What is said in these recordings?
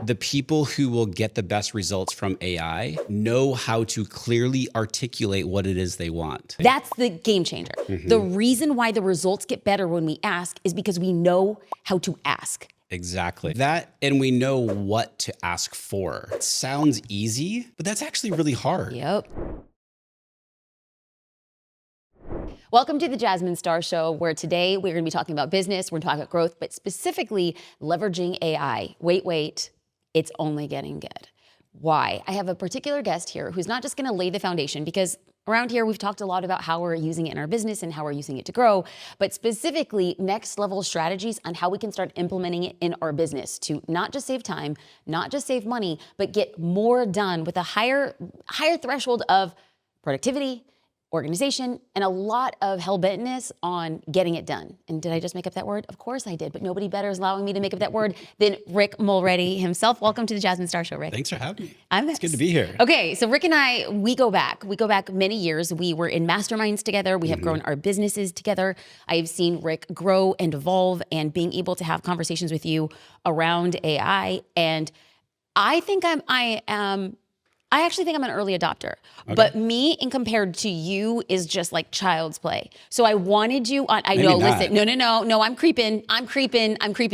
the people who will get the best results from AI know how to clearly articulate what it is they want. That's the game changer. The reason why the results get better when we ask is because we know how to ask. Exactly. That, and we know what to ask for. It sounds easy, but that's actually really hard. Yep. Welcome to the Jasmine Star Show, where today we're going to be talking about business, we're going to talk about growth, but specifically leveraging AI. Wait, it's only getting good. Why? I have a particular guest here who's not just going to lay the foundation, because around here we've talked a lot about how we're using it in our business and how we're using it to grow, but specifically next level strategies on how we can start implementing it in our business to not just save time, not just save money, but get more done with a higher threshold of productivity, organization, and a lot of hell-bentness on getting it done. And did I just make up that word? Of course I did, but nobody better is allowing me to make up that word than Rick Mulready himself. Welcome to the Jasmine Star Show, Rick. Thanks for having me. It's good to be here. Okay, so Rick and I, we go back many years. We were in masterminds together. We have grown our businesses together. I've seen Rick grow and evolve, and being able to have conversations with you around AI. And I actually think I'm an early adopter, but me in compared to you is just like child's play. So I wanted you on, listen, no, I'm creeping.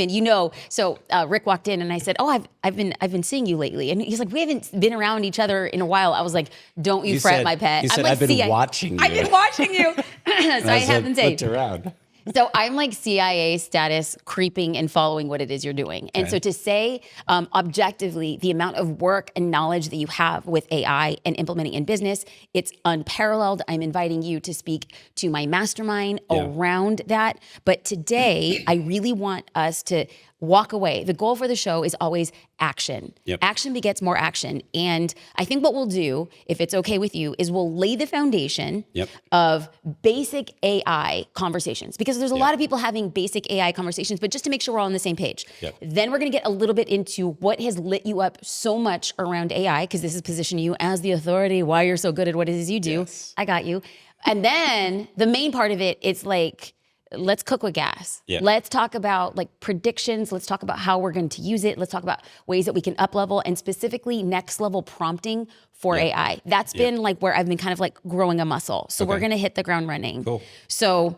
You know, so Rick walked in and I said, oh, I've been seeing you lately. And he's like, we haven't been around each other in a while. I was like, don't you fret, my pet. You said, I've been watching you. I've been watching you. So I haven't looked around. So I'm like CIA status creeping and following what it is you're doing. And so to say objectively, the amount of work and knowledge that you have with AI and implementing in business, it's unparalleled. I'm inviting you to speak to my mastermind around that. But today, I really want us to walk away. The goal for the show is always action. Action begets more action. And I think what we'll do, if it's okay with you, is we'll lay the foundation of basic AI conversations. Because there's a lot of people having basic AI conversations, but just to make sure we're all on the same page. Then we're gonna get a little bit into what has lit you up so much around AI, because this is positioning you as the authority, why you're so good at what it is you do. I got you. And then the main part of it, it's like, let's cook with gas. Let's talk about like predictions. Let's talk about how we're going to use it. Let's talk about ways that we can up level, and specifically next level prompting for AI. That's been like where I've been kind of like growing a muscle. So we're going to hit the ground running. Cool. So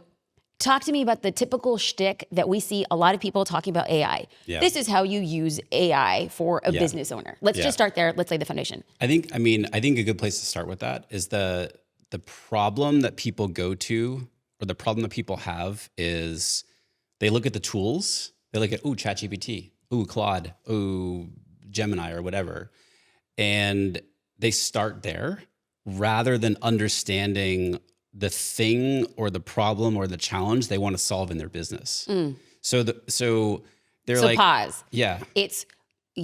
talk to me about the typical shtick that we see a lot of people talking about AI. This is how you use AI for a business owner. Let's just start there. Let's lay the foundation. I think a good place to start with that is the problem that people go to, or the problem that people have, is they look at the tools. They look at, ChatGPT, Claude, Gemini, or whatever. And they start there rather than understanding the thing or the problem or the challenge they want to solve in their business. So they're like, pause. It's,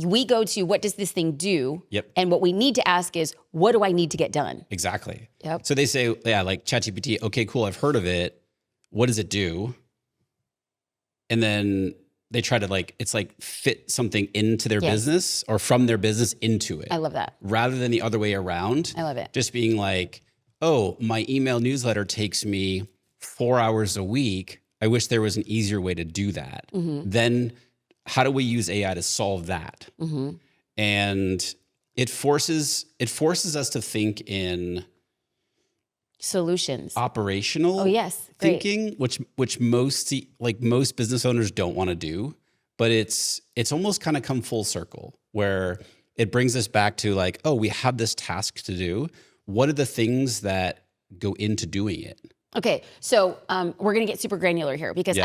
we go to, what does this thing do? And what we need to ask is, what do I need to get done? Exactly. So they say, like ChatGPT, okay, cool, I've heard of it. What does it do? And then they try to fit something into their business, or from their business into it. I love that. Rather than the other way around. I love it. Just being like, oh, my email newsletter takes me 4 hours a week. I wish there was an easier way to do that. Then how do we use AI to solve that? And it forces us to think in solutions, operational thinking, which most business owners don't want to do. But it's almost kind of come full circle, where it brings us back to like, oh, we have this task to do. What are the things that go into doing it? Okay, so we're gonna get super granular here, because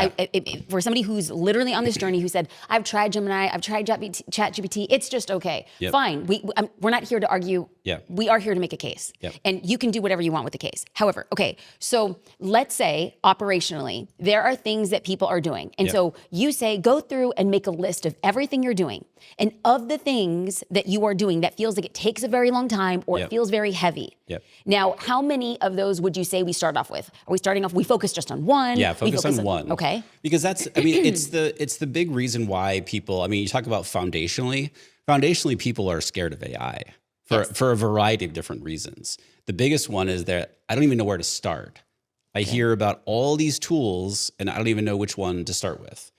for somebody who's literally on this journey, who said, I've tried Gemini, I've tried ChatGPT, it's just okay. Fine, we're not here to argue. We are here to make a case. And you can do whatever you want with the case. However, okay, so let's say operationally, there are things that people are doing. And so you say, go through and make a list of everything you're doing. And of the things that you are doing that feels like it takes a very long time, or it feels very heavy. Now, how many of those would you say we start off with? Are we starting off, we focus just on one? Focus on one. Okay. Because that's, it's the big reason why people, you talk about foundationally people are scared of AI for a variety of different reasons. The biggest one is that I don't even know where to start. I hear about all these tools and I don't even know which one to start with.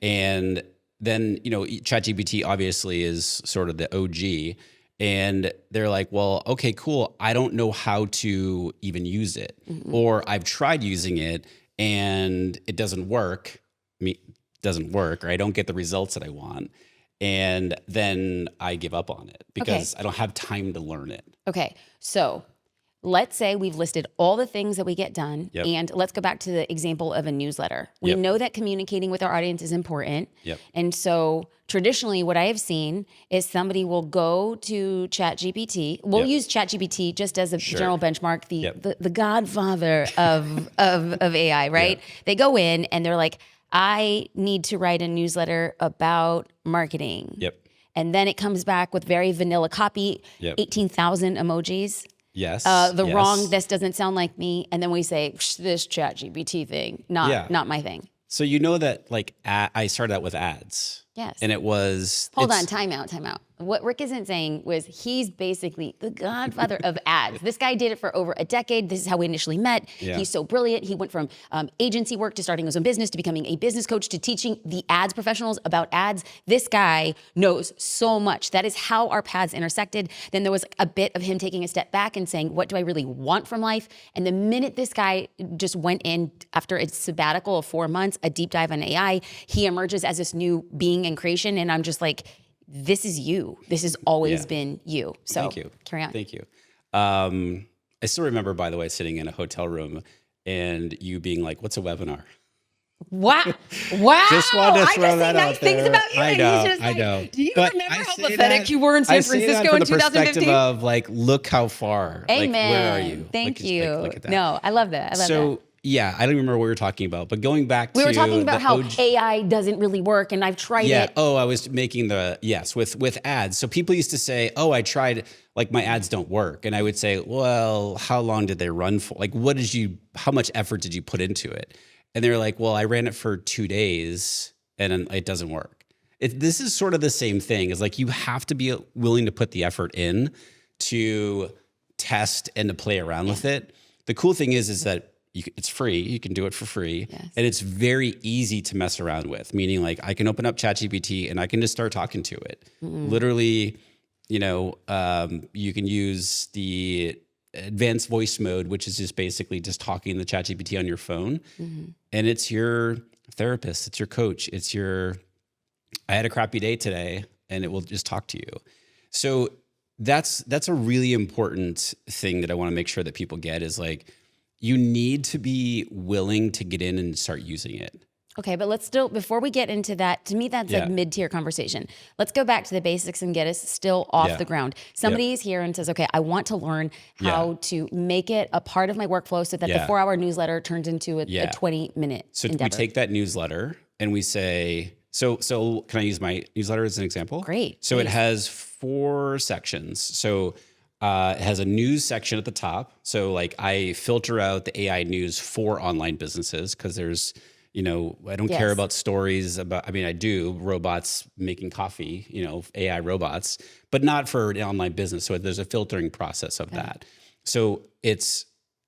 And then, ChatGPT obviously is sort of the OG, and they're like, well, okay, cool. I don't know how to even use it, or I've tried using it and it doesn't work. Or I don't get the results that I want. And then I give up on it because I don't have time to learn it. Okay. So let's say we've listed all the things that we get done. Yep. And let's go back to the example of a newsletter. We know that communicating with our audience is important. Yep. And so traditionally what I have seen is somebody will go to ChatGPT. We'll use ChatGPT just as a general benchmark, the godfather of AI, right? Yep. They go in and they're like, I need to write a newsletter about marketing. Yep. And then it comes back with very vanilla copy, 18,000 emojis. Yes. Wrong, this doesn't sound like me. And then we say, this ChatGPT thing, not my thing. So that I started out with ads. Yes. And it was... Hold on, time out. What Rick isn't saying was he's basically the godfather of ads. This guy did it for over a decade. This is how we initially met. Yeah. He's so brilliant. He went from agency work to starting his own business to becoming a business coach to teaching the ads professionals about ads. This guy knows so much. That is how our paths intersected. Then there was a bit of him taking a step back and saying, what do I really want from life? And the minute this guy just went in after a sabbatical of 4 months, a deep dive on AI, he emerges as this new being in creation. And I'm just like, this is you. This has always been you. So Thank you. Carry on. Thank you. I still remember, by the way, sitting in a hotel room and you being like, what's a webinar? Wow. Just wanted to throw that out nice things there. about you. I and know. he's just I like, know. do you But remember I how say pathetic that- you were in San I say that Francisco from in the perspective 2015? of like, look how far. Amen. Like, where are you? Thank Like, you. look at that. No, I love that. I love that. Yeah, I don't remember what we were talking about, but going back to We were talking about the how OG AI doesn't really work, and I've tried it. Oh, I was making with ads. So people used to say, oh, I tried, like my ads don't work. And I would say, well, how long did they run for? Like, how much effort did you put into it? And they're like, well, I ran it for 2 days and it doesn't work. This is sort of the same thing. It's like, you have to be willing to put the effort in to test and to play around with it. The cool thing is that it's free. You can do it for free. Yes. And it's very easy to mess around with, meaning like I can open up ChatGPT and I can just start talking to it. Literally, you can use the advanced voice mode, which is just basically just talking to ChatGPT on your phone. And it's your therapist. It's your coach. I had a crappy day today, and it will just talk to you. So that's a really important thing that I want to make sure that people get is like, you need to be willing to get in and start using it. Okay, but let's still, before we get into that, to me, that's like mid-tier conversation. Let's go back to the basics and get us still off the ground. Somebody is here and says, okay, I want to learn how to make it a part of my workflow so that the 4-hour newsletter turns into a 20-minute So endeavor. we take that newsletter and we say, so can I use my newsletter as an example? Great. So it has 4 sections. So it has a news section at the top. So like I filter out the AI news for online businesses because there's, I don't care about stories about, I do, robots making coffee, AI robots, but not for an online business. So there's a filtering process of that. So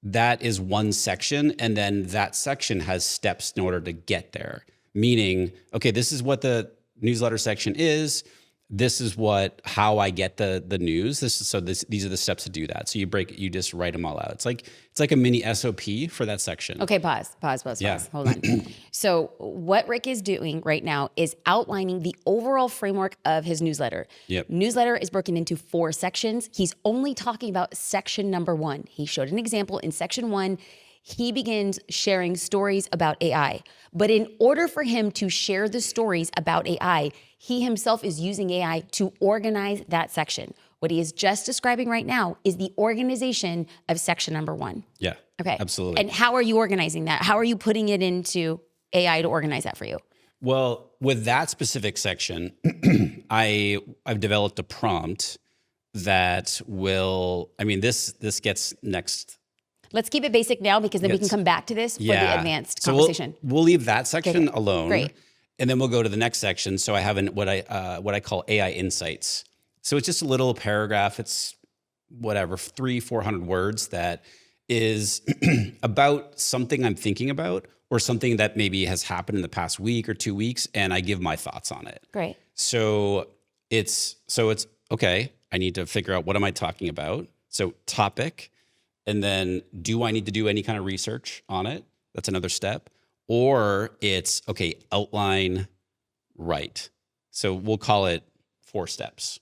that is one section. And then that section has steps in order to get there. Meaning, okay, this is what the newsletter section is. This is how I get the news. These are the steps to do that. So you just write them all out. It's like a mini SOP for that section. Okay, pause. Hold on. So what Rick is doing right now is outlining the overall framework of his newsletter. Yep. Newsletter is broken into 4 sections. He's only talking about section number 1. He showed an example in section 1. He begins sharing stories about AI. But in order for him to share the stories about AI, he himself is using AI to organize that section. What he is just describing right now is the organization of section number 1. Yeah. Okay. Absolutely. And how are you organizing that? How are you putting it into AI to organize that for you? Well, with that specific section, I've developed a prompt that will, this gets next. Let's keep it basic now because then we can come back to this for the advanced conversation. We'll leave that section alone. Great. And then we'll go to the next section. So I have what I call AI insights. So it's just a little paragraph. It's 300-400 words that is about something I'm thinking about or something that maybe has happened in the past week or 2 weeks, and I give my thoughts on it. Great. So it's okay, I need to figure out what am I talking about. So topic, and then do I need to do any kind of research on it? That's another step. Or it's, okay, outline, write. So we'll call it 4 steps.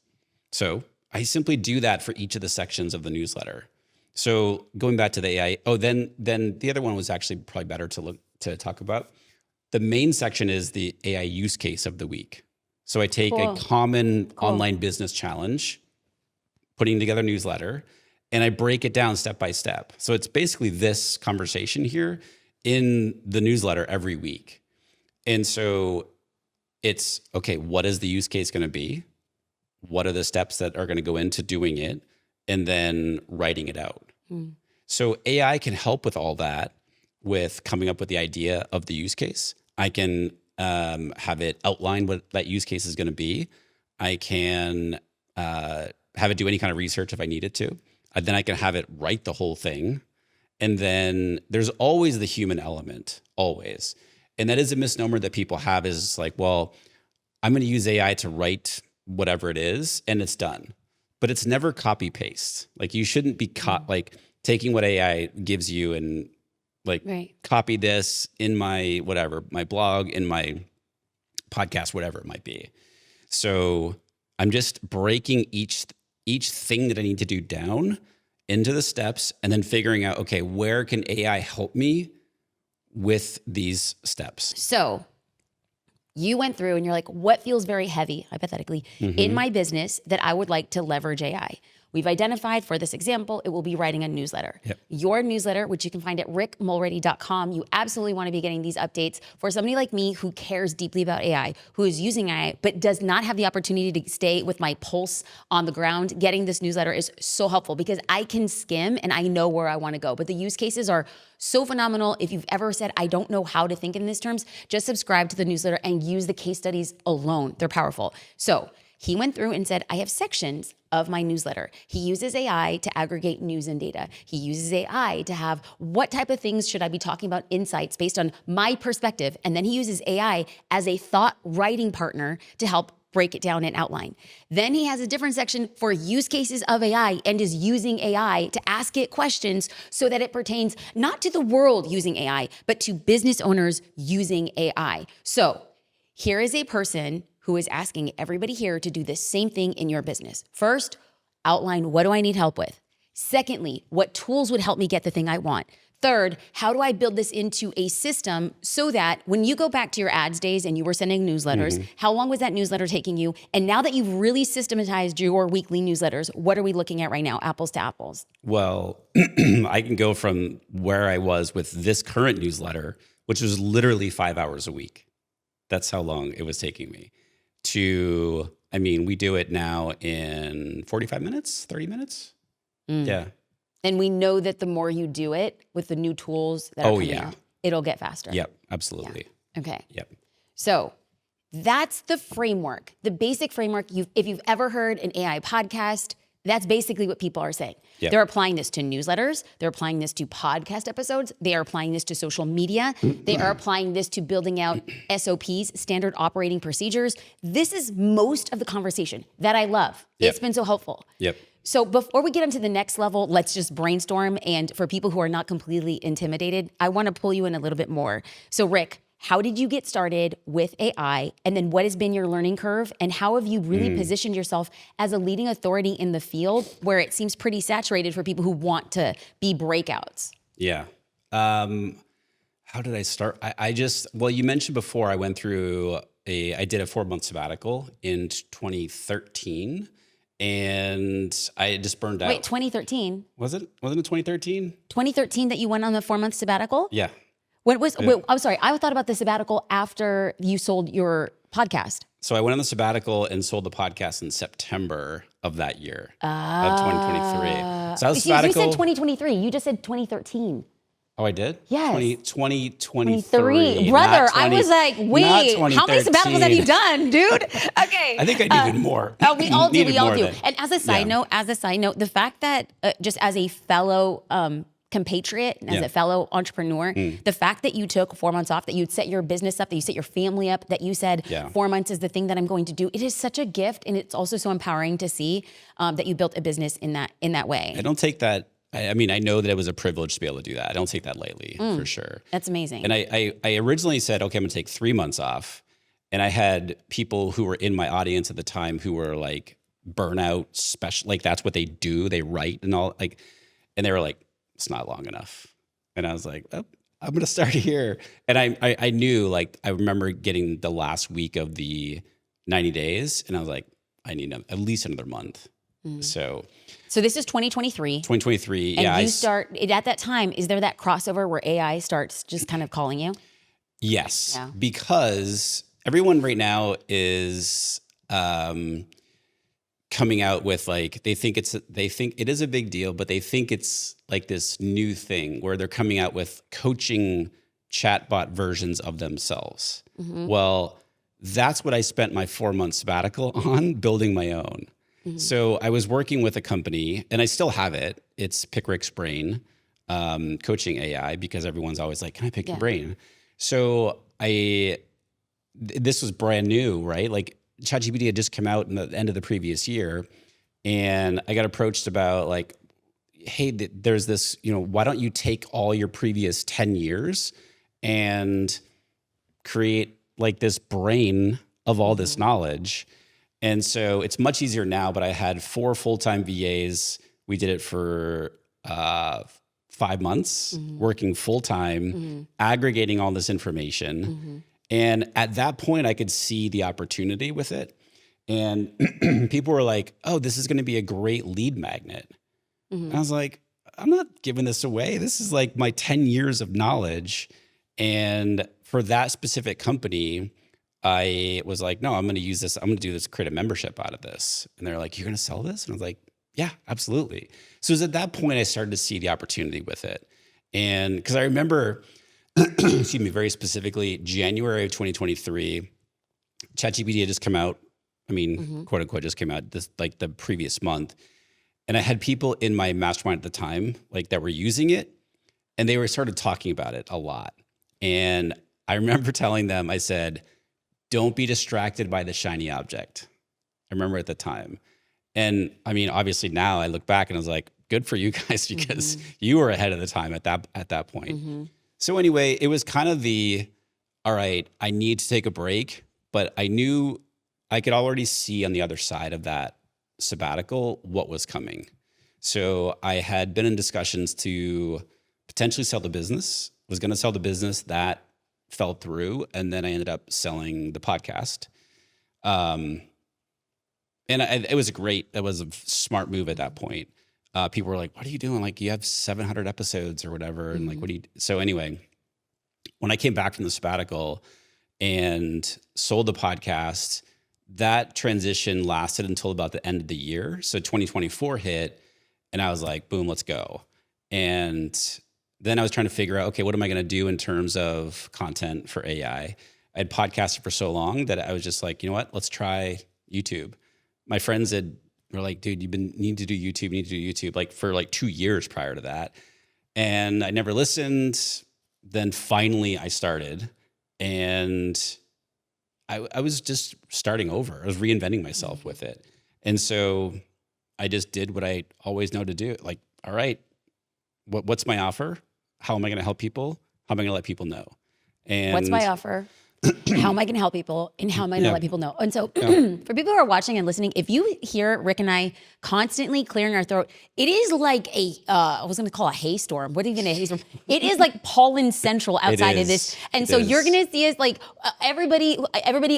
So I simply do that for each of the sections of the newsletter. So going back to the AI, then the other one was actually probably better to talk about. The main section is the AI use case of the week. So I take a common online business challenge, putting together a newsletter, and I break it down step by step. So it's basically this conversation here in the newsletter every week. And so it's, okay, what is the use case going to be? What are the steps that are going to go into doing it? And then writing it out. So AI can help with all that, with coming up with the idea of the use case. I can have it outline what that use case is going to be. I can have it do any kind of research if I need it to. Then I can have it write the whole thing. And then there's always the human element, always. And that is a misnomer that people have, is like, well, I'm going to use AI to write whatever it is, and it's done. But it's never copy paste. Like, you shouldn't be like taking what AI gives you and like copy this in my whatever, my blog, in my podcast, whatever it might be. So I'm just breaking each thing that I need to do down into the steps, and then figuring out, okay, where can AI help me with these steps? So you went through and you're like, what feels very heavy, hypothetically, in my business that I would like to leverage AI? We've identified, for this example, it will be writing a newsletter. Yep. Your newsletter, which you can find at rickmulready.com, you absolutely want to be getting these updates for somebody like me who cares deeply about AI, who is using AI, but does not have the opportunity to stay with my pulse on the ground. Getting this newsletter is so helpful because I can skim and I know where I want to go. But the use cases are so phenomenal. If you've ever said, I don't know how to think in these terms, just subscribe to the newsletter and use the case studies alone. They're powerful. So he went through and said, I have sections of my newsletter. He uses AI to aggregate news and data. He uses AI to have what type of things should I be talking about, insights based on my perspective. And then he uses AI as a thought writing partner to help break it down and outline. Then he has a different section for use cases of AI and is using AI to ask it questions so that it pertains not to the world using AI, but to business owners using AI. So here is a person who is asking everybody here to do the same thing in your business. First, outline, what do I need help with? Secondly, what tools would help me get the thing I want? Third, how do I build this into a system so that when you go back to your ads days and you were sending newsletters, how long was that newsletter taking you? And now that you've really systematized your weekly newsletters, what are we looking at right now, apples to apples? Well, I can go from where I was with this current newsletter, which was literally 5 hours a week. That's how long it was taking me. To, I mean, we do it now in 45 minutes, 30 minutes. Yeah. And we know that the more you do it with the new tools that are coming out, it'll get faster. Yep, absolutely. Yeah. Okay. Yep. So that's the framework, the basic framework. If you've ever heard an AI podcast, that's basically what people are saying. Yep. They're applying this to newsletters. They're applying this to podcast episodes. They are applying this to social media. They are applying this to building out SOPs, standard operating procedures. This is most of the conversation that I love. Yep. It's been so helpful. Yep. So before we get into the next level, let's just brainstorm. And for people who are not completely intimidated, I want to pull you in a little bit more. So Rick, how did you get started with AI? And then what has been your learning curve? And how have you really positioned yourself as a leading authority in the field where it seems pretty saturated for people who want to be breakouts? Yeah. How did I start? Well, you mentioned before I went through I did a 4-month sabbatical in 2013. And I just burned out. Wait, 2013? Wasn't it 2013? 2013 that you went on the 4-month sabbatical? Yeah. When was? Yeah. Wait, I'm sorry. I thought about the sabbatical after you sold your podcast. So I went on the sabbatical and sold the podcast in September of that year, of 2023. So I was sabbatical. You said 2023. You just said 2013. Oh, I did? Yes. 2023. Brother, I was like, wait, how many sabbaticals have you done, dude? Okay. I think I needed more. We all do. And as a side note, the fact that just as a fellow compatriot and as a fellow entrepreneur, the fact that you took 4 months off, that you'd set your business up, that you set your family up, that you said 4 months is the thing that I'm going to do, it is such a gift. And it's also so empowering to see that you built a business in that way. I don't take that. I mean, I know that it was a privilege to be able to do that. I don't take that lightly, for sure. That's amazing. And I originally said, okay, I'm gonna take 3 months off. And I had people who were in my audience at the time who were like burnout special, like that's what they do. They write and all, like, and they were like, it's not long enough. And I was like, oh, I'm going to start here. And I knew, like, I remember getting the last week of the 90 days and I was like, I need at least another month. So this is 2023. 2023. And yeah. you start at that time, is there that crossover where AI starts just kind of calling you? Yes. Yeah. Because everyone right now is, coming out with like, they think it is a big deal, but they think it's like this new thing where they're coming out with coaching chatbot versions of themselves. Well, that's what I spent my 4-month sabbatical on, building my own. So I was working with a company and I still have it. It's Pick Rick's Brain, coaching AI, because everyone's always like, can I pick your brain? So this was brand new, right? Like, ChatGPT had just come out in the end of the previous year, and I got approached about like, hey, there's this, why don't you take all your previous 10 years and create like this brain of all this knowledge? And so it's much easier now, but I had 4 full-time VAs. We did it for 5 months, working full-time, aggregating all this information. And at that point, I could see the opportunity with it. And people were like, oh, this is going to be a great lead magnet. And I was like, I'm not giving this away. This is like my 10 years of knowledge. And for that specific company, I was like, no, I'm going to use this. I'm going to do this, create a membership out of this. And they're like, you're going to sell this? And I was like, yeah, absolutely. So it was at that point I started to see the opportunity with it. And because I remember, excuse me, very specifically, January of 2023, ChatGPT had just come out. I mean, quote unquote, just came out this like the previous month. And I had people in my mastermind at the time, like that were using it, and they were started talking about it a lot. And I remember telling them, I said, don't be distracted by the shiny object. I remember at the time. And I mean, obviously now I look back and I was like, good for you guys, because you were ahead of the time at that point. So anyway, it was kind of all right, I need to take a break, but I knew I could already see on the other side of that sabbatical what was coming. So I had been in discussions to potentially sell the business, was going to sell the business. That fell through. And then I ended up selling the podcast. And it was it was a smart move at that point. People were like, what are you doing? Like, you have 700 episodes or whatever. And like, so anyway, when I came back from the sabbatical and sold the podcast, that transition lasted until about the end of the year. So 2024 hit and I was like, boom, let's go. And then I was trying to figure out, okay, what am I going to do in terms of content for AI? I had podcasted for so long that I was just like, you know what, let's try YouTube. My friends were like, dude, you need to do YouTube, like for like 2 years prior to that. And I never listened. Then finally I started, and I was just starting over. I was reinventing myself with it. And so I just did what I always know to do. Like, all right, what's my offer? How am I going to help people? How am I going to let people know? And what's my offer? How am I going to help people? And how am I going to let people know? And so for people who are watching and listening, if you hear Rick and I constantly clearing our throat, it is like I was going to call a haystorm. What even a haystorm? It is like pollen central outside of this. And so you're going to see us like everybody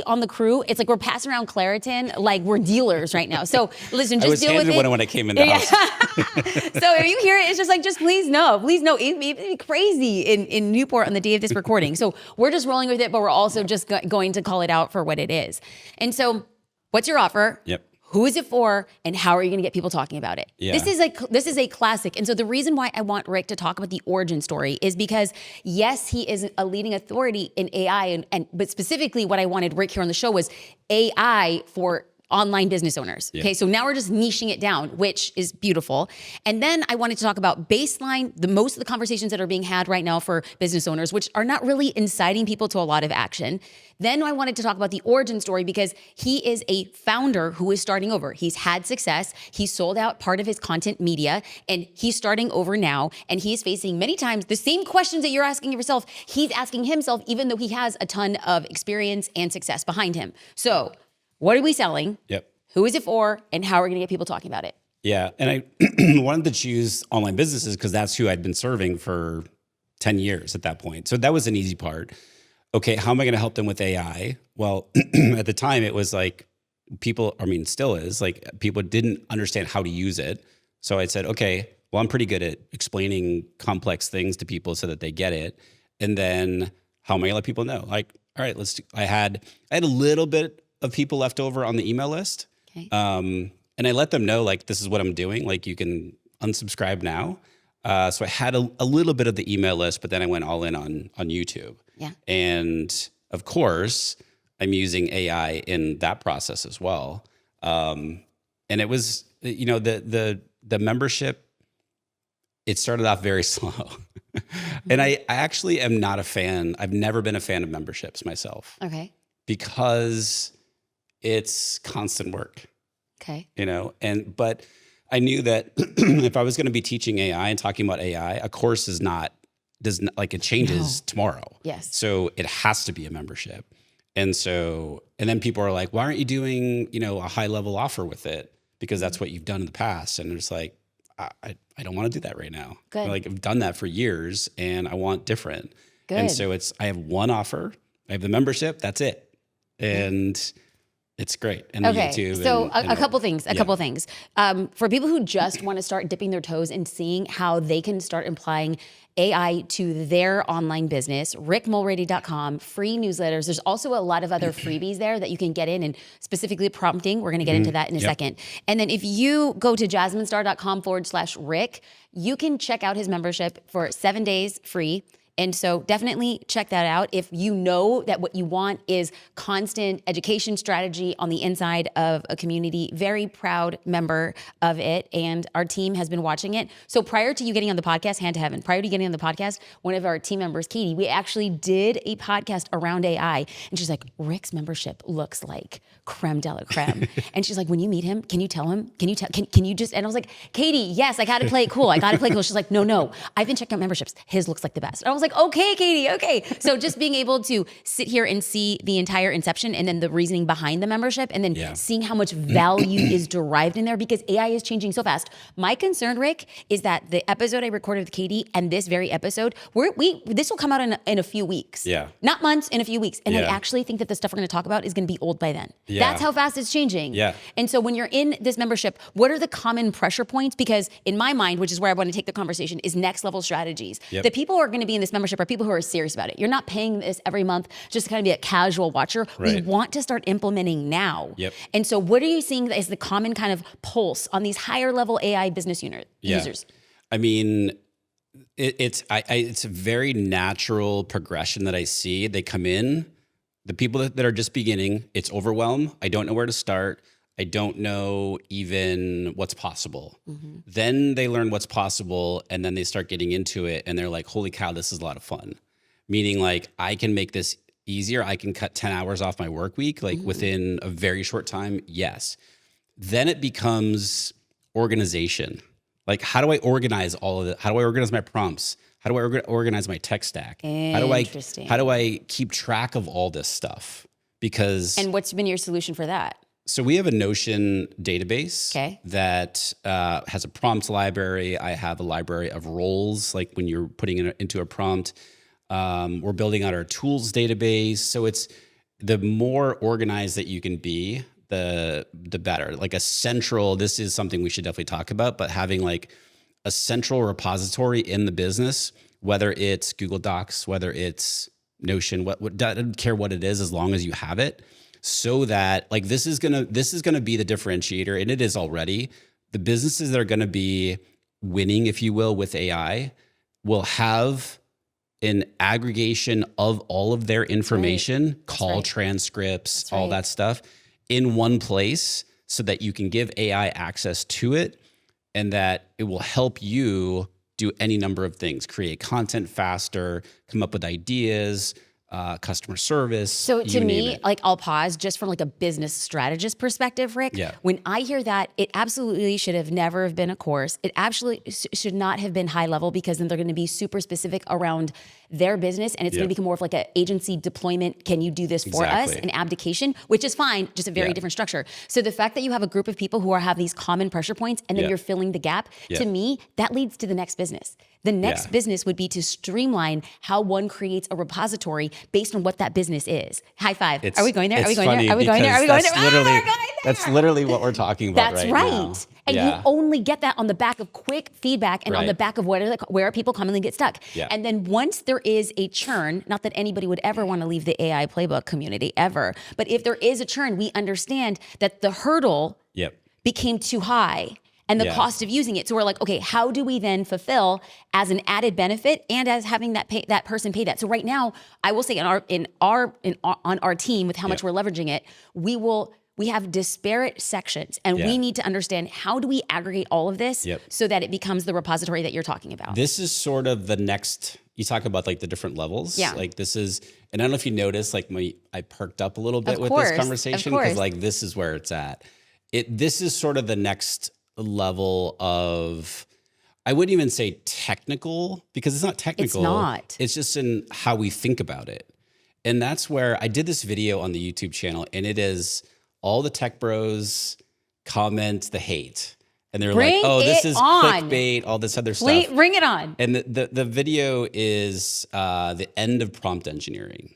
on the crew. It's like we're passing around Claritin like we're dealers right now. So listen, just deal with it. One when I came in the house. So if you hear it, it's just like, just please know. It'd be crazy in Newport on the day of this recording. So we're just rolling with it, but we're also just going to call it out for what it is. And so what's your offer? Yep. Who is it for? And how are you going to get people talking about it? Yeah. This is a classic. And so the reason why I want Rick to talk about the origin story is because, yes, he is a leading authority in AI. But specifically what I wanted Rick here on the show was AI for online business owners. Yeah. Okay, so now we're just niching it down, which is beautiful. And then I wanted to talk about baseline, most of the conversations that are being had right now for business owners, which are not really inciting people to a lot of action. Then I wanted to talk about the origin story because he is a founder who is starting over. He's had success. He sold out part of his content media and he's starting over now. And he's facing many times the same questions that you're asking yourself. He's asking himself, even though he has a ton of experience and success behind him. So what are we selling? Yep. Who is it for? And how are we going to get people talking about it? Yeah. And I wanted to choose online businesses because that's who I'd been serving for 10 years at that point. So that was an easy part. Okay, how am I going to help them with AI? Well, at the time it was like people, I mean, still is like people didn't understand how to use it. So I said, okay, well, I'm pretty good at explaining complex things to people so that they get it. And then how am I going to let people know? Like, all right, I had a little bit of people left over on the email list. Okay. And I let them know, like, this is what I'm doing. Like, you can unsubscribe now. So I had a little bit of the email list, but then I went all in on YouTube. Yeah. And of course, I'm using AI in that process as well. And it was, you know, the membership, it started off very slow. And I actually am not a fan. I've never been a fan of memberships myself. Okay. Because it's constant work. Okay. You know, but I knew that if I was going to be teaching AI and talking about AI, a course does not like it changes tomorrow. Yes. So it has to be a membership. And then people are like, why aren't you doing, you know, a high level offer with it? Because that's what you've done in the past. And it's like, I don't want to do that right now. Good. Like I've done that for years and I want different. Good. And so I have one offer. I have the membership. That's it. And it's great. And okay. YouTube So and a couple things. Couple things. For people who just want to start dipping their toes and seeing how they can start applying AI to their online business, rickmulready.com, free newsletters. There's also a lot of other freebies there that you can get in, and specifically prompting. We're going to get into that in a second. And then if you go to jasminestar.com/Rick, you can check out his membership for 7 days free. And so definitely check that out. If you know that what you want is constant education strategy on the inside of a community, very proud member of it. And our team has been watching it. So prior to you getting on the podcast, hand to heaven, prior to getting on the podcast, one of our team members, Katie, we actually did a podcast around AI. And she's like, Rick's membership looks like creme de la creme. And she's like, when you meet him, can you tell him? Can you just, and I was like, Katie, yes, I got to play it cool. She's like, no, I've been checking out memberships. His looks like the best. And I was like, okay, Katie, okay. So just being able to sit here and see the entire inception and then the reasoning behind the membership and then seeing how much value is derived in there because AI is changing so fast. My concern, Rick, is that the episode I recorded with Katie and this very episode, this will come out in a few weeks. Yeah. Not months, in a few weeks. And I actually think that the stuff we're going to talk about is going to be old by then. Yeah. That's how fast it's changing. Yeah. And so when you're in this membership, what are the common pressure points? Because in my mind, which is where I want to take the conversation, is next level strategies. Yep. The people who are going to be in this membership are people who are serious about it. You're not paying this every month just to kind of be a casual watcher. Right. We want to start implementing now. Yep. And so what are you seeing as the common kind of pulse on these higher level AI business users? I mean, it's a very natural progression that I see. They come in, the people that are just beginning, it's overwhelm. I don't know where to start. I don't know even what's possible. Mm-hmm. Then they learn what's possible and then they start getting into it and they're like, holy cow, this is a lot of fun. Meaning like, I can make this easier. I can cut 10 hours off my work week, like within a very short time. Yes. Then it becomes organization. Like, how do I organize all of it? How do I organize my prompts? How do I organize my tech stack? How do I keep track of all this stuff? And what's been your solution for that? So we have a Notion database that has a prompt library. I have a library of roles, like when you're putting it into a prompt. We're building out our tools database. So it's the more organized that you can be, the better. Like this is something we should definitely talk about, but having like a central repository in the business, whether it's Google Docs, whether it's Notion, what I don't care what it is, as long as you have it. So that like this is gonna be the differentiator, and it is already. The businesses that are gonna be winning, if you will, with AI will have an aggregation of all of their information, call transcripts, all that stuff. in one place so that you can give AI access to it and that it will help you do any number of things, create content faster, come up with ideas, customer service. So to me, like I'll pause just from like a business strategist perspective, Rick. Yeah. When I hear that, it absolutely should have never have been a course. It actually should not have been high level, because then they're going to be super specific around their business, and it's going to become more of like an agency deployment. Can you do this for us? An abdication, which is fine, just a very different structure. So the fact that you have a group of people who have these common pressure points, and then you're filling the gap, to me, that leads to the next business. The next business would be to streamline how one creates a repository based on what that business is. High five. Are we going there? Are we going there? Are we going there? Are we going there? We're going there. That's literally what we're talking about That's right now. And you only get that on the back of quick feedback and on the back of where people commonly get stuck. And then once there is a churn, not that anybody would ever want to leave the AI playbook community ever, but if there is a churn, we understand that the hurdle became too high and the cost of using it. So we're like, okay, how do we then fulfill as an added benefit and as having that person pay that? So right now, I will say on our team, with how much we're leveraging it, we have disparate sections, and we need to understand, how do we aggregate all of this so that it becomes the repository that you're talking about? This is sort of the next, you talk about like the different levels. Like this is, and I don't know if you noticed, like I perked up a little bit with this conversation, because like this is where it's at. This is sort of the next level of, I wouldn't even say technical, because it's not technical. It's not. It's just in how we think about it. And that's where I did this video on the YouTube channel, and it is all the tech bros comment the hate. And they're like, oh, this is clickbait, all this other stuff. Bring it on. And the video is the end of prompt engineering.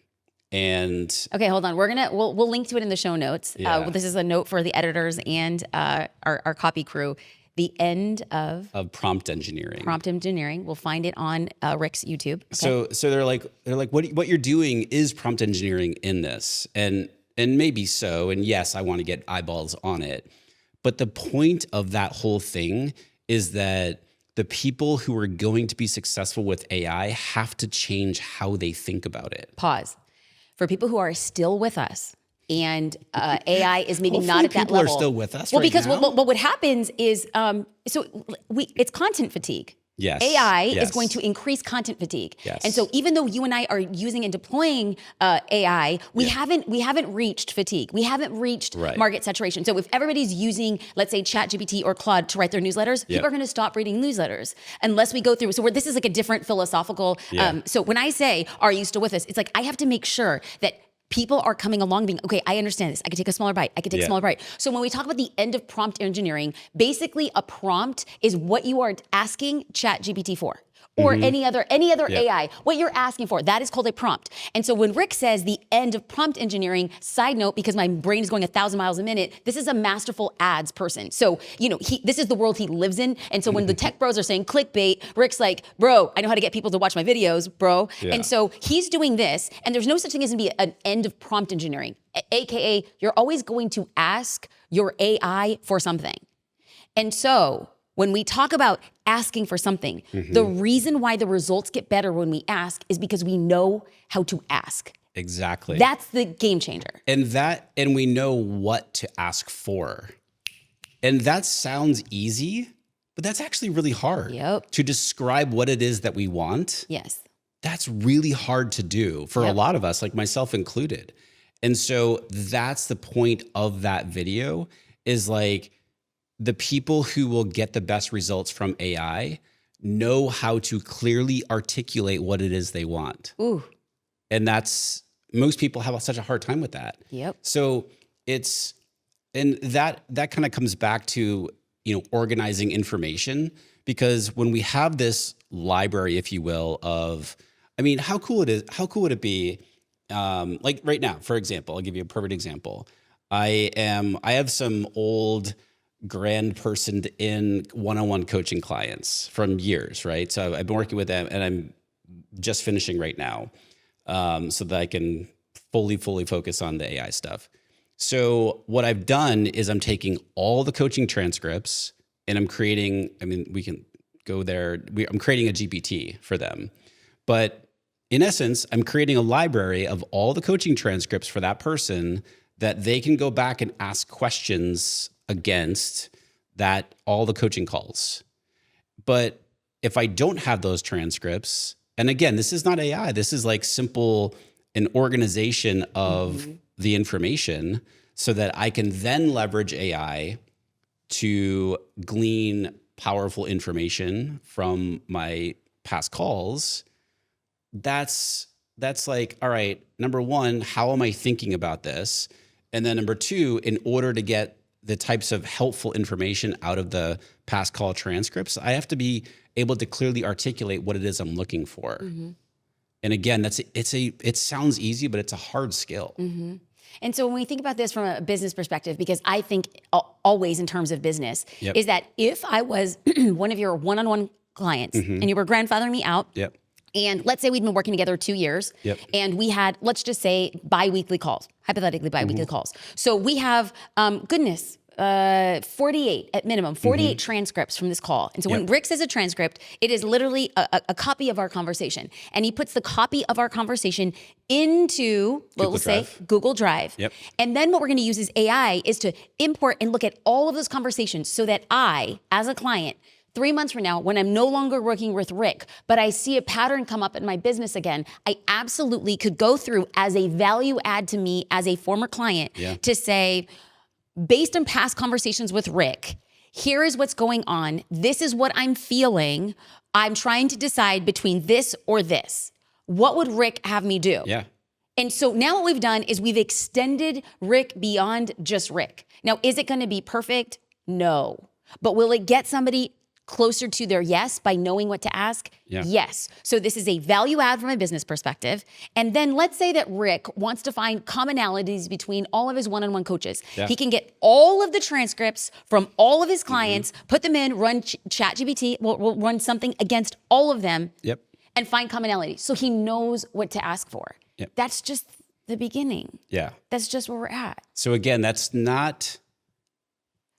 And okay, hold on. We'll link to it in the show notes. This is a note for the editors and our copy crew. The end of prompt engineering. Prompt engineering. We'll find it on Rick's YouTube. Okay. So they're like, what you're doing is prompt engineering in this, and maybe so. And yes, I want to get eyeballs on it. But the point of that whole thing is that the people who are going to be successful with AI have to change how they think about it. Pause. For people who are still with us, and AI is maybe not at that level. People are still with us. Well, right because now. What happens is, it's content fatigue. Yes. AI is going to increase content fatigue. Yes. And so even though you and I are using and deploying AI, we haven't reached fatigue. We haven't reached market saturation. So if everybody's using, let's say, ChatGPT or Claude to write their newsletters, people are going to stop reading newsletters unless we go through. So this is like a different philosophical. So when I say, are you still with us? It's like, I have to make sure that people are coming along being, okay, I understand this. I can take a smaller bite. I can take a smaller bite. So when we talk about the end of prompt engineering, basically a prompt is what you are asking ChatGPT for, or any other AI, what you're asking for. That is called a prompt. And so when Rick says the end of prompt engineering, side note, because my brain is going 1,000 miles a minute, this is a masterful ads person. So, this is the world he lives in. And so when the tech bros are saying clickbait, Rick's like, bro, I know how to get people to watch my videos, bro. Yeah. And so he's doing this, and there's no such thing as going to be an end of prompt engineering, AKA you're always going to ask your AI for something. And so when we talk about asking for something, the reason why the results get better when we ask is because we know how to ask. Exactly. That's the game changer. And we know what to ask for. And that sounds easy, but that's actually really hard. To describe what it is that we want. Yes. That's really hard to do for a lot of us, like myself included. And so that's the point of that video, is like, the people who will get the best results from AI know how to clearly articulate what it is they want. Ooh. And most people have such a hard time with that. So that kind of comes back to, organizing information, because when we have this library, if you will, of, how cool would it be? Like right now, for example, I'll give you a perfect example. I have some old grand person in one-on-one coaching clients from years, right? So I've been working with them, and I'm just finishing right now, so that I can fully focus on the AI stuff. So what I've done is I'm taking all the coaching transcripts, and I'm creating, we can go there. I'm creating a GPT for them, but in essence, I'm creating a library of all the coaching transcripts for that person that they can go back and ask questions against that all the coaching calls. But if I don't have those transcripts, and again, this is not AI, this is like simple an organization of the information so that I can then leverage AI to glean powerful information from my past calls. That's like, all right, number one, how am I thinking about this? And then number two, in order to get the types of helpful information out of the past call transcripts, I have to be able to clearly articulate what it is I'm looking for. And again, it sounds easy, but it's a hard skill. And so when we think about this from a business perspective, because I think always in terms of business, is that if I was one of your one-on-one clients and you were grandfathering me out, and let's say we'd been working together 2 years, and we had, let's just say, bi-weekly calls, hypothetically bi-weekly calls. So we have, 48 at minimum, 48 transcripts from this call. And so when Rick says a transcript, it is literally a copy of our conversation. And he puts the copy of our conversation into, let's say, Google Drive. And then what we're going to use is AI is to import and look at all of those conversations so that I, as a client, 3 months from now, when I'm no longer working with Rick, but I see a pattern come up in my business again, I absolutely could go through as a value add to me as a former client to say, based on past conversations with Rick, here is what's going on. This is what I'm feeling. I'm trying to decide between this or this. What would Rick have me do? And so now what we've done is we've extended Rick beyond just Rick. Now, is it going to be perfect? No. But will it get somebody closer to their yes by knowing what to ask? Yes. So this is a value add from a business perspective. And then let's say that Rick wants to find commonalities between all of his one-on-one coaches. He can get all of the transcripts from all of his clients, put them in, run ChatGPT, we'll run something against all of them and find commonalities. So he knows what to ask for. That's just the beginning. That's just where we're at. So again, that's not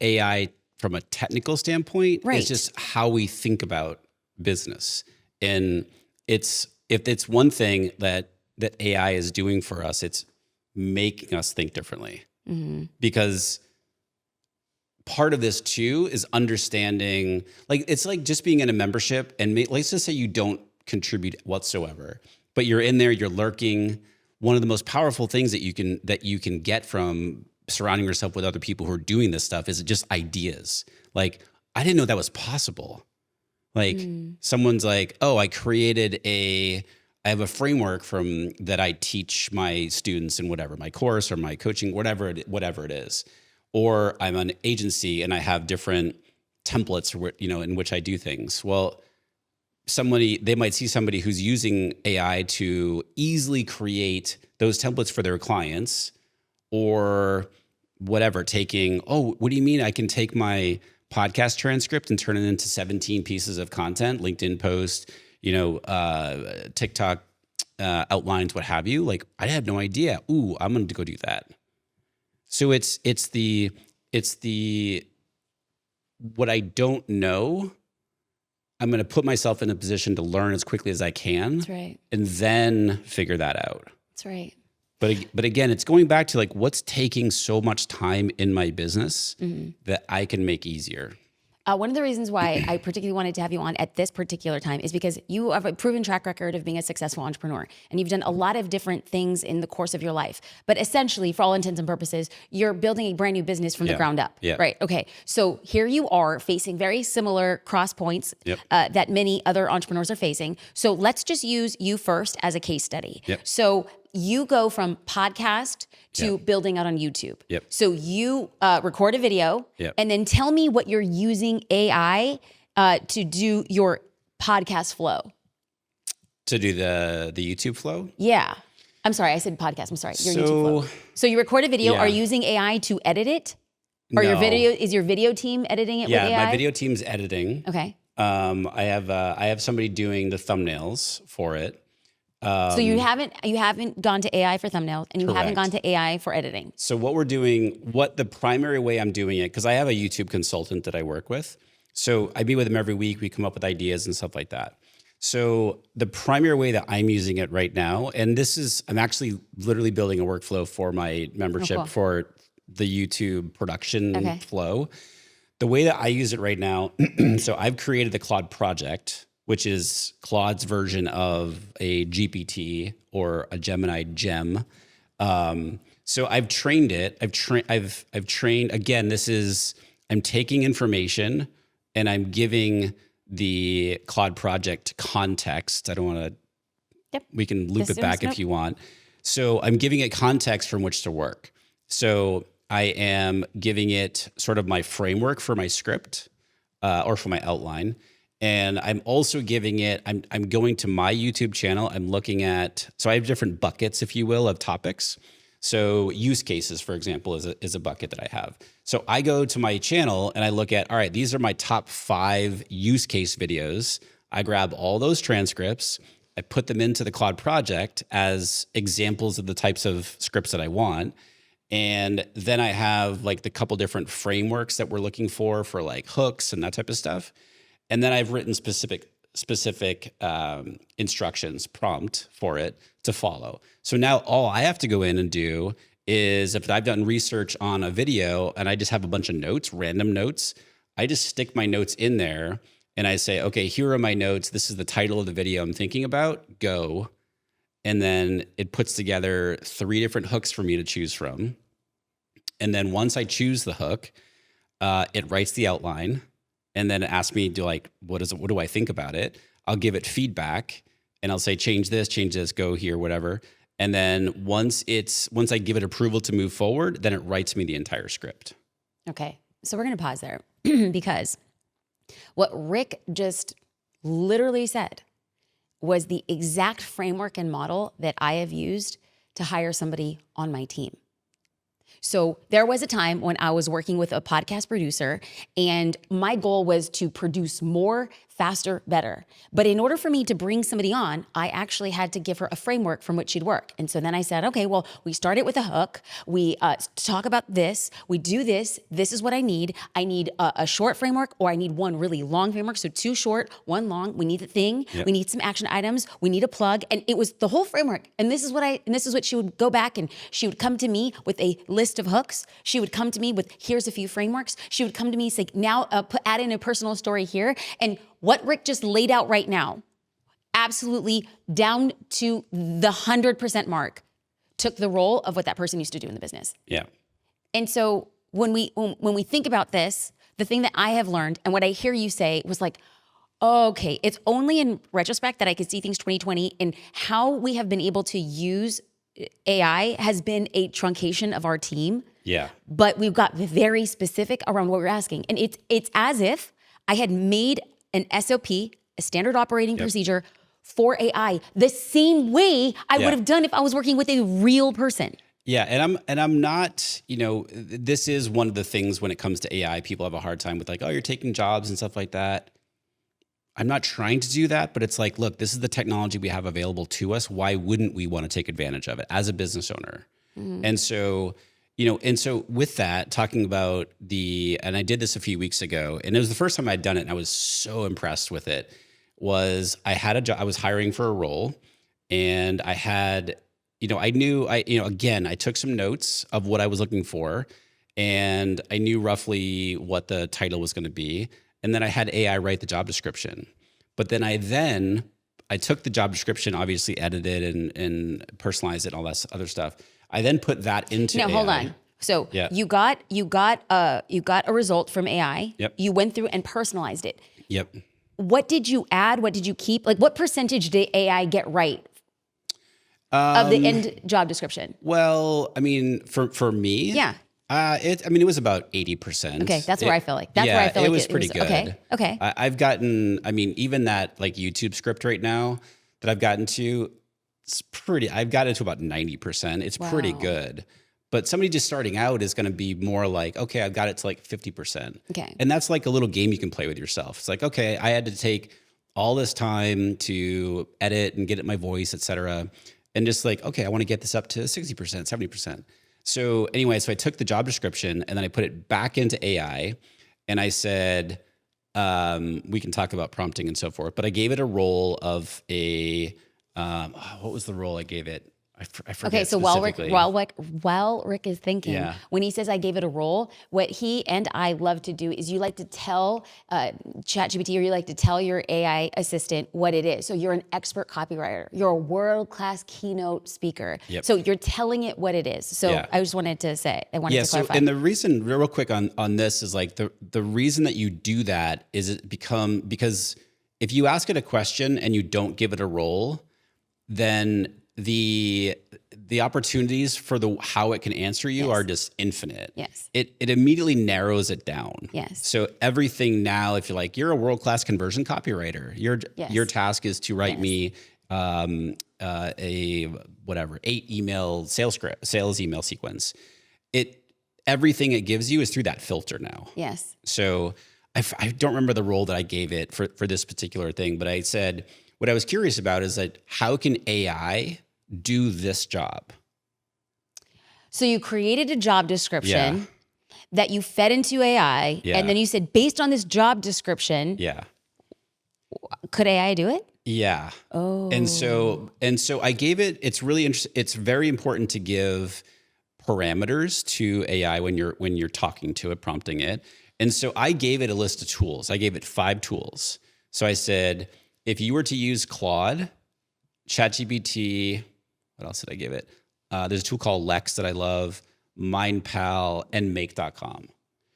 AI from a technical standpoint. It's just how we think about business. And if it's one thing that AI is doing for us, it's making us think differently. Because part of this too is understanding, like, it's like just being in a membership and let's just say you don't contribute whatsoever, but you're in there, you're lurking. One of the most powerful things that you can get from surrounding yourself with other people who are doing this stuff is just ideas. Like, I didn't know that was possible. Like someone's like, oh, I have a framework that I teach my students in whatever, my course or my coaching, whatever it is. Or I'm an agency and I have different templates, in which I do things. Well, they might see somebody who's using AI to easily create those templates for their clients, or whatever, what do you mean I can take my podcast transcript and turn it into 17 pieces of content, LinkedIn post, TikTok outlines, what have you? Like, I had no idea. Ooh, I'm going to go do that. So it's the what I don't know, I'm going to put myself in a position to learn as quickly as I can. That's right. And then figure that out. That's right. But again, it's going back to like, what's taking so much time in my business that I can make easier. One of the reasons why I particularly wanted to have you on at this particular time is because you have a proven track record of being a successful entrepreneur, and you've done a lot of different things in the course of your life. But essentially, for all intents and purposes, you're building a brand new business from the ground up. Right. Okay. So here you are facing very similar cross points that many other entrepreneurs are facing. So let's just use you first as a case study. So you go from podcast to building out on YouTube. So you record a video and then tell me what you're using AI to do your podcast flow. To do the YouTube flow? Yeah. I'm sorry, I said podcast. I'm sorry. Your YouTube flow. So you record a video. Are you using AI to edit it? Or is your video team editing it with AI? Yeah, my video team's editing. Okay. I have somebody doing the thumbnails for it. So you haven't gone to AI for thumbnails, and you haven't gone to AI for editing. So the primary way I'm doing it, because I have a YouTube consultant that I work with. So I meet with him every week. We come up with ideas and stuff like that. So the primary way that I'm using it right now, and I'm actually literally building a workflow for my membership cool. for the YouTube production Okay. flow. The way that I use it right now, so I've created the Claude project, which is Claude's version of a GPT or a Gemini gem. So I've trained it. I've trained, again, I'm taking information and I'm giving the Claude project context. I don't want to, Yep. we can loop it back if you want. So I'm giving it context from which to work. So I am giving it sort of my framework for my script or for my outline. And I'm also giving it, I'm going to my YouTube channel. I'm looking at, so I have different buckets, if you will, of topics. So use cases, for example, is a bucket that I have. So I go to my channel and I look at, all right, these are my top 5 use case videos. I grab all those transcripts. I put them into the Claude project as examples of the types of scripts that I want. And then I have like the couple different frameworks that we're looking for like hooks and that type of stuff. And then I've written specific instructions, prompt for it to follow. So now all I have to go in and do is, if I've done research on a video and I just have a bunch of notes, random notes, I just stick my notes in there and I say, okay, here are my notes. This is the title of the video I'm thinking about. Go. And then it puts together 3 different hooks for me to choose from. And then once I choose the hook, it writes the outline. And then it asks me, what do I think about it? I'll give it feedback and I'll say, change this, go here, whatever. And then once I give it approval to move forward, then it writes me the entire script. Okay. So we're going to pause there because what Rick just literally said was the exact framework and model that I have used to hire somebody on my team. So there was a time when I was working with a podcast producer and my goal was to produce more, faster, better. But in order for me to bring somebody on, I actually had to give her a framework from which she'd work. And so then I said, okay, well, we start it with a hook. We talk about this. We do this. This is what I need. I need a short framework, or I need one really long framework. So 2 short, 1 long. We need the thing. Yep. We need some action items. We need a plug. And it was the whole framework. And this is what she would go back and she would come to me with a list of hooks. She would come to me with, here's a few frameworks. She would come to me and say, now add in a personal story here. And what Rick just laid out right now, absolutely down to the 100% mark, took the role of what that person used to do in the business. Yeah. And so when we think about this, the thing that I have learned and what I hear you say was like, okay, it's only in retrospect that I could see things 2020, and how we have been able to use AI has been a truncation of our team. Yeah. But we've got very specific around what we're asking. And it's as if I had made an SOP, a standard operating procedure for AI, the same way I would have done if I was working with a real person. Yeah, and I'm not, this is one of the things when it comes to AI, people have a hard time with like, oh, you're taking jobs and stuff like that. I'm not trying to do that, but it's like, look, this is the technology we have available to us. Why wouldn't we want to take advantage of it as a business owner? Mm-hmm. And so, with that, talking about and I did this a few weeks ago, and it was the first time I'd done it, and I was so impressed with it, was I had a job, I was hiring for a role, and I had, I took some notes of what I was looking for, and I knew roughly what the title was going to be. And then I had AI write the job description. But then I took the job description, obviously edited and personalized it and all that other stuff. I then put that into AI. Hold on. So you got a result from AI. Yep. You went through and personalized it. Yep. What did you add? What did you keep? Like, what percentage did AI get right of the end job description? Well, I mean, for me, it was about 80%. Okay, that's where I feel like. It was pretty good. Okay. I've gotten, even that like YouTube script right now that I've gotten to, I've gotten to about 90%. It's pretty good. But somebody just starting out is going to be more like, okay, I've got it to like 50%. Okay. And that's like a little game you can play with yourself. It's like, okay, I had to take all this time to edit and get it my voice, et cetera. And just like, okay, I want to get this up to 60%, 70%. So anyway, I took the job description and then I put it back into AI and I said, we can talk about prompting and so forth, but I gave it a role of a, what was the role I gave it? I forget Okay, so specifically. while Rick is thinking, Yeah. when he says I gave it a role, what he and I love to do is you like to tell ChatGPT, or you like to tell your AI assistant what it is. So you're an expert copywriter, you're a world-class keynote speaker. Yep. So you're telling it what it is. So Yeah. I just wanted to say, I wanted Yeah. to So, clarify. and the reason, real quick on this is like the reason that you do that is because if you ask it a question and you don't give it a role, then the opportunities for how it can answer you Yes. are just infinite. Yes. It immediately narrows it down. Yes. So everything now, if you're like, you're a world-class conversion copywriter, Yes. your task is to write Yes. me a whatever 8 sales email sequence. Everything it gives you is through that filter now. Yes. So I don't remember the role that I gave it for this particular thing, but I said, what I was curious about is that how can AI do this job? So you created a job description Yeah. that you fed into AI, Yeah. and then you said, based on this job description, Yeah. could AI do it? Yeah. Oh. And so I gave it, it's really interesting. It's very important to give parameters to AI when you're talking to it, prompting it. And so I gave it a list of tools. I gave it 5 tools. So I said, if you were to use Claude, ChatGPT, what else did I give it? There's a tool called Lex that I love, MindPal, and Make.com.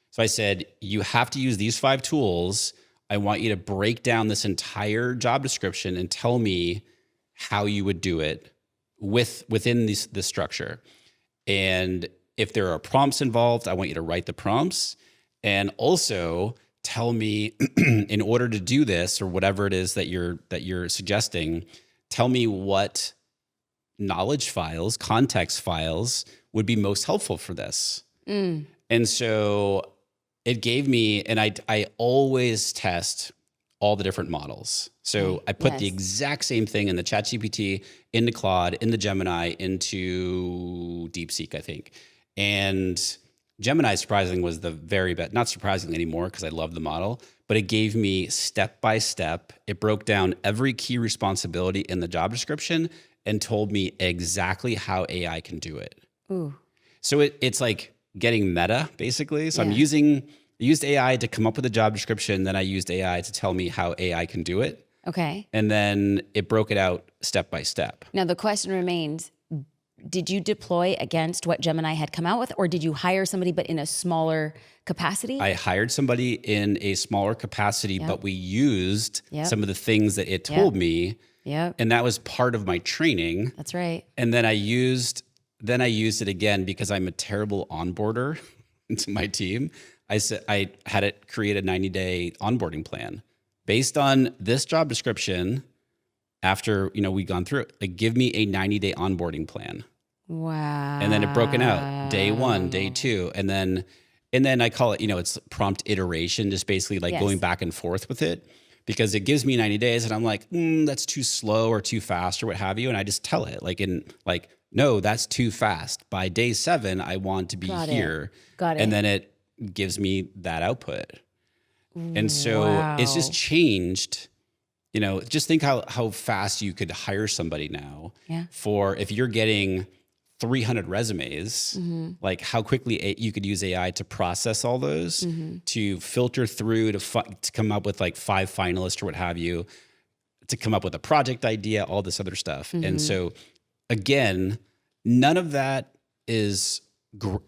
So I said, you have to use these 5 tools. I want you to break down this entire job description and tell me how you would do it within this structure. And if there are prompts involved, I want you to write the prompts, and also tell me in order to do this or whatever it is that you're suggesting, tell me what knowledge files, context files would be most helpful for this. And so it gave me, and I always test all the different models. So I put the exact same thing in the ChatGPT, into Claude, into Gemini, into DeepSeek, I think. And Gemini, surprisingly, was the very best. Not surprisingly anymore, because I love the model, but it gave me step by step. It broke down every key responsibility in the job description and told me exactly how AI can do it. Ooh. So it's like getting meta, basically. So I used AI to come up with a job description. Then I used AI to tell me how AI can do it. Okay. And then it broke it out step by step. Now the question remains, did you deploy against what Gemini had come out with, or did you hire somebody but in a smaller capacity? I hired somebody in a smaller capacity, but we used some of the things that it told me. Yep. And that was part of my training. That's right. And then I used it again because I'm a terrible onboarder to my team. I said I had it create a 90-day onboarding plan based on this job description. After we'd gone through it, like, give me a 90-day onboarding plan. Wow. And then it broken out day 1, day 2, and then I call it, it's prompt iteration, just basically like going back and forth with it, because it gives me 90 days and I'm like, that's too slow or too fast or what have you. And I just tell it no, that's too fast. By day 7, I want to be here. Got it. And then it gives me that output. And so it's just changed. Just think how fast you could hire somebody now for, if you're getting 300 resumes, like how quickly you could use AI to process all those, to filter through, to come up with like 5 finalists or what have you, to come up with a project idea, all this other stuff. And so again, none of that is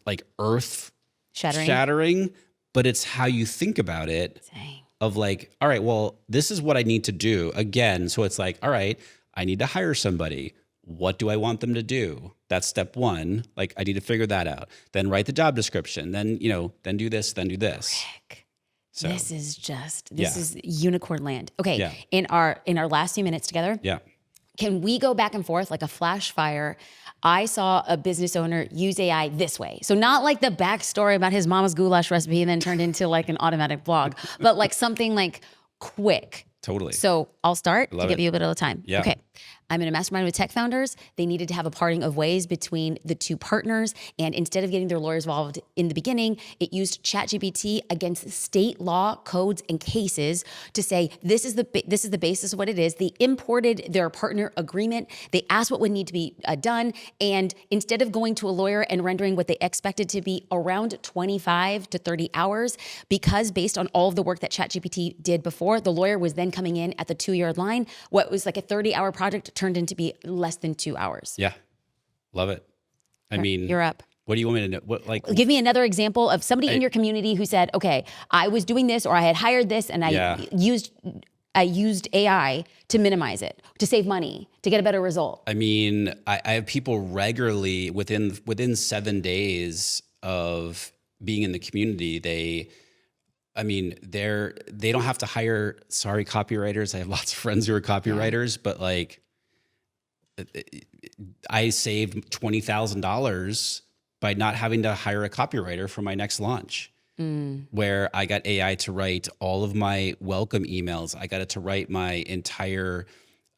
like earth shattering, but it's how you think about it. Dang. Of like, all right, well, this is what I need to do again. So it's like, all right, I need to hire somebody. What do I want them to do? That's step 1. Like, I need to figure that out. Then write the job description. Then, then do this, then do this. Rick, So this is unicorn land. Okay. Yeah. In our last few minutes together, yeah. can we go back and forth like a flash fire? I saw a business owner use AI this way. So not like the backstory about his mama's goulash recipe and then turned into like an automatic blog, but like something like quick. Totally. So I'll start to give you a bit of time. Yeah. Okay. I'm in a mastermind with tech founders. They needed to have a parting of ways between the two partners. And instead of getting their lawyers involved in the beginning, it used ChatGPT against state law codes and cases to say, this is the basis of what it is. They imported their partner agreement. They asked what would need to be done. And instead of going to a lawyer and rendering what they expected to be around 25 to 30 hours, because based on all of the work that ChatGPT did before, the lawyer was then coming in at the 2-yard line. What was like a 30-hour project turned into be less than 2 hours. Yeah. Love it. I mean, you're up. What do you want me to know? What, like, give me another example of somebody in your community who said, okay, I was doing this, or I had hired this, and I used AI to minimize it, to save money, to get a better result. I mean, I have people regularly within 7 days of being in the community, they don't have to hire copywriters. I have lots of friends who are copywriters, but like, I saved $20,000 by not having to hire a copywriter for my next launch, where I got AI to write all of my welcome emails. I got it to write my entire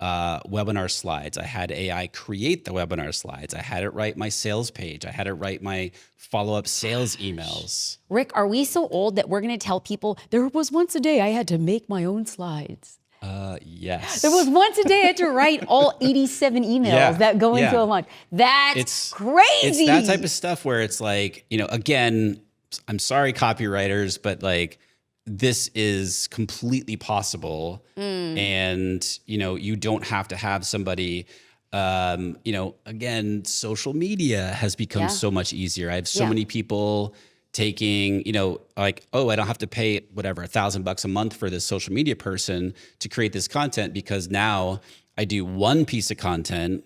webinar slides. I had AI create the webinar slides. I had it write my sales page. I had it write my follow-up sales emails. Rick, are we so old that we're going to tell people there was once a day I had to make my own slides? Yes. There was once a day I had to write all 87 emails that go into a launch. That's crazy. It's that type of stuff where it's like, again, I'm sorry, copywriters, but like, this is completely possible. And, you don't have to have somebody, again, social media has become so much easier. I have so many people taking, like, oh, I don't have to pay whatever, $1,000 a month for this social media person to create this content, because now I do one piece of content,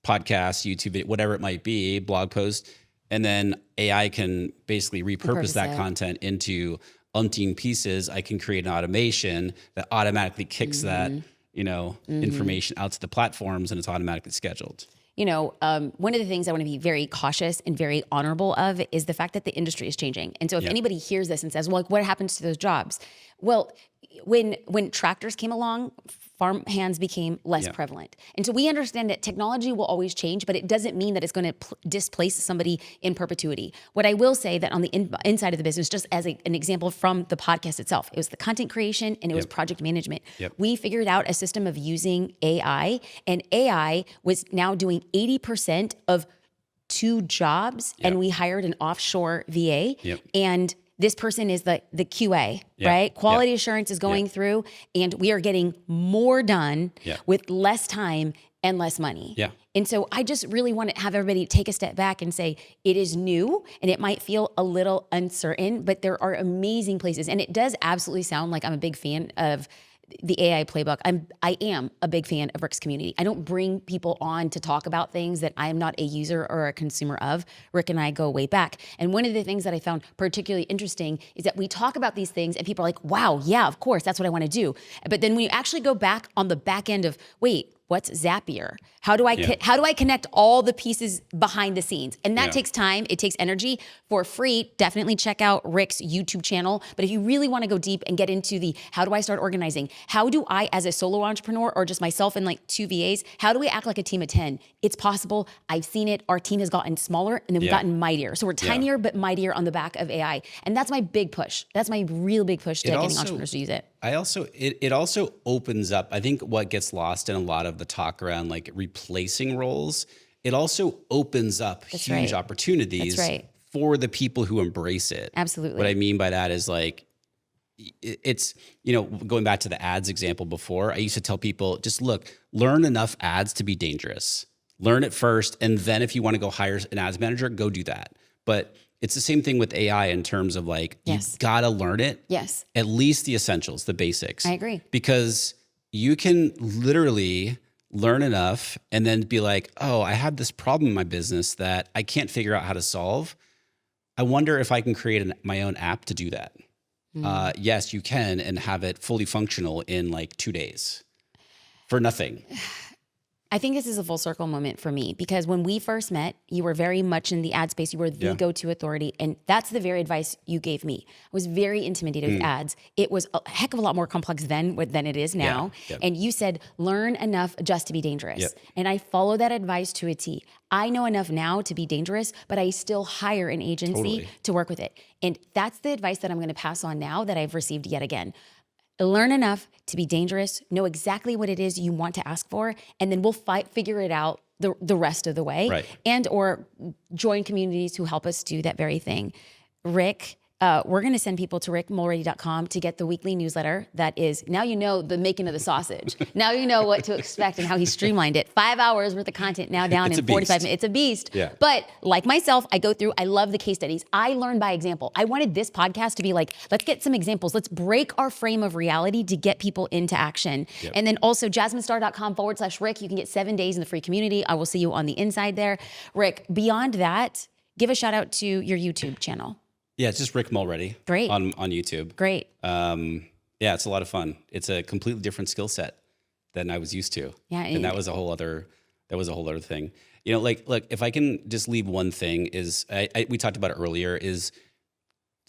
podcast, YouTube video, whatever it might be, blog post, and then AI can basically repurpose that content into umpteen pieces. I can create an automation that automatically kicks that, information out to the platforms, and it's automatically scheduled. One of the things I want to be very cautious and very honorable of is the fact that the industry is changing. And so if anybody hears this and says, well, like, what happens to those jobs? Well, when tractors came along, farm hands became less prevalent. And so we understand that technology will always change, but it doesn't mean that it's going to displace somebody in perpetuity. What I will say that on the inside of the business, just as an example from the podcast itself, it was the content creation and it was project management. We figured out a system of using AI, and AI was now doing 80% of 2 jobs, and we hired an offshore VA. And this person is the QA, right? Quality assurance is going through, and we are getting more done with less time and less money. And so I just really want to have everybody take a step back and say, it is new and it might feel a little uncertain, but there are amazing places. And it does absolutely sound like I'm a big fan of the AI playbook. I am a big fan of Rick's community. I don't bring people on to talk about things that I am not a user or a consumer of. Rick and I go way back. And one of the things that I found particularly interesting is that we talk about these things and people are like, wow, yeah, of course, that's what I want to do. But then when you actually go back on the back end of, wait, what's Zapier? How do I connect all the pieces behind the scenes? And that takes time. It takes energy. For free, definitely check out Rick's YouTube channel. But if you really want to go deep and get into the how do I start organizing? How do I, as a solo entrepreneur or just myself and like 2 VAs, how do we act like a team of 10? It's possible. I've seen it. Our team has gotten smaller and then we've gotten mightier. So we're tinier but mightier on the back of AI. And that's my big push. That's my real big push to getting entrepreneurs to use it. It also opens up, I think what gets lost in a lot of the talk around like replacing roles, it also opens up huge opportunities for the people who embrace it. Absolutely. What I mean by that is like, it's, going back to the ads example before, I used to tell people, just learn enough ads to be dangerous. Learn it first. And then if you want to go hire an ads manager, go do that. But it's the same thing with AI in terms of like, you've got to learn it. Yes. At least the essentials, the basics. I agree. Because you can literally learn enough and then be like, oh, I have this problem in my business that I can't figure out how to solve. I wonder if I can create my own app to do that. Yes, you can, and have it fully functional in like 2 days for nothing. I think this is a full circle moment for me because when we first met, you were very much in the ad space. You were the go-to authority. And that's the very advice you gave me. I was very intimidated with ads. It was a heck of a lot more complex then than it is now. And you said, learn enough just to be dangerous. And I follow that advice to a T. I know enough now to be dangerous, but I still hire an agency to work with it. And that's the advice that I'm going to pass on now that I've received yet again. Learn enough to be dangerous, know exactly what it is you want to ask for, and then we'll figure it out the rest of the way, and or join communities who help us do that very thing. Rick, we're going to send people to rickmulready.com to get the weekly newsletter that is, now you know the making of the sausage. Now you know what to expect and how he streamlined it. 5 hours worth of content now down in 45 minutes. It's a beast. But like myself, I go through, I love the case studies. I learn by example. I wanted this podcast to be like, let's get some examples. Let's break our frame of reality to get people into action. And then also jasminestar.com/Rick. You can get 7 days in the free community. I will see you on the inside there. Rick, beyond that, give a shout out to your YouTube channel. Yeah, it's just Rick Mulready. Great. On YouTube. Great. Yeah, it's a lot of fun. It's a completely different skill set than I was used to. Yeah, and that was a whole other thing. You know, like if I can just leave one thing is we talked about it earlier is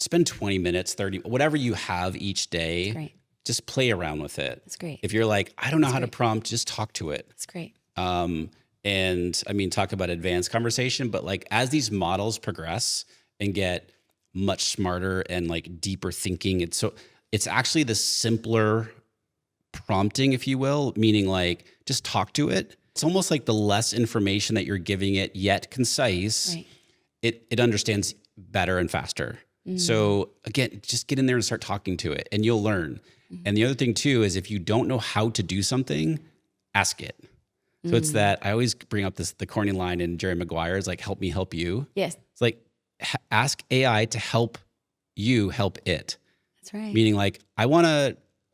spend 20 minutes, 30, whatever you have each day. Great. Just play around with it. That's great. If you're like, I don't know how to prompt, just talk to it. That's great. And I mean, talk about advanced conversation, but like as these models progress and get much smarter and like deeper thinking, it's actually the simpler prompting, if you will, meaning like just talk to it. It's almost like the less information that you're giving it, yet concise, it understands better and faster. So again, just get in there and start talking to it and you'll learn. And the other thing too is if you don't know how to do something, ask it. So it's that I always bring up the corny line in Jerry Maguire's like, help me help you. Yes. It's like, ask AI to help you help it. That's right. Meaning like, I want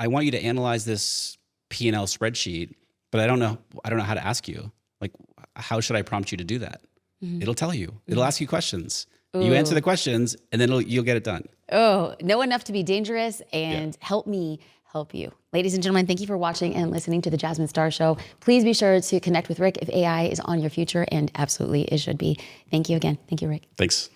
you to analyze this P&L spreadsheet, but I don't know how to ask you. Like, how should I prompt you to do that? It'll tell you. It'll ask you questions. You answer the questions and then you'll get it done. Oh, know enough to be dangerous and help me help you. Ladies and gentlemen, thank you for watching and listening to the Jasmine Star Show. Please be sure to connect with Rick if AI is on your future, and absolutely it should be. Thank you again. Thank you, Rick. Thanks.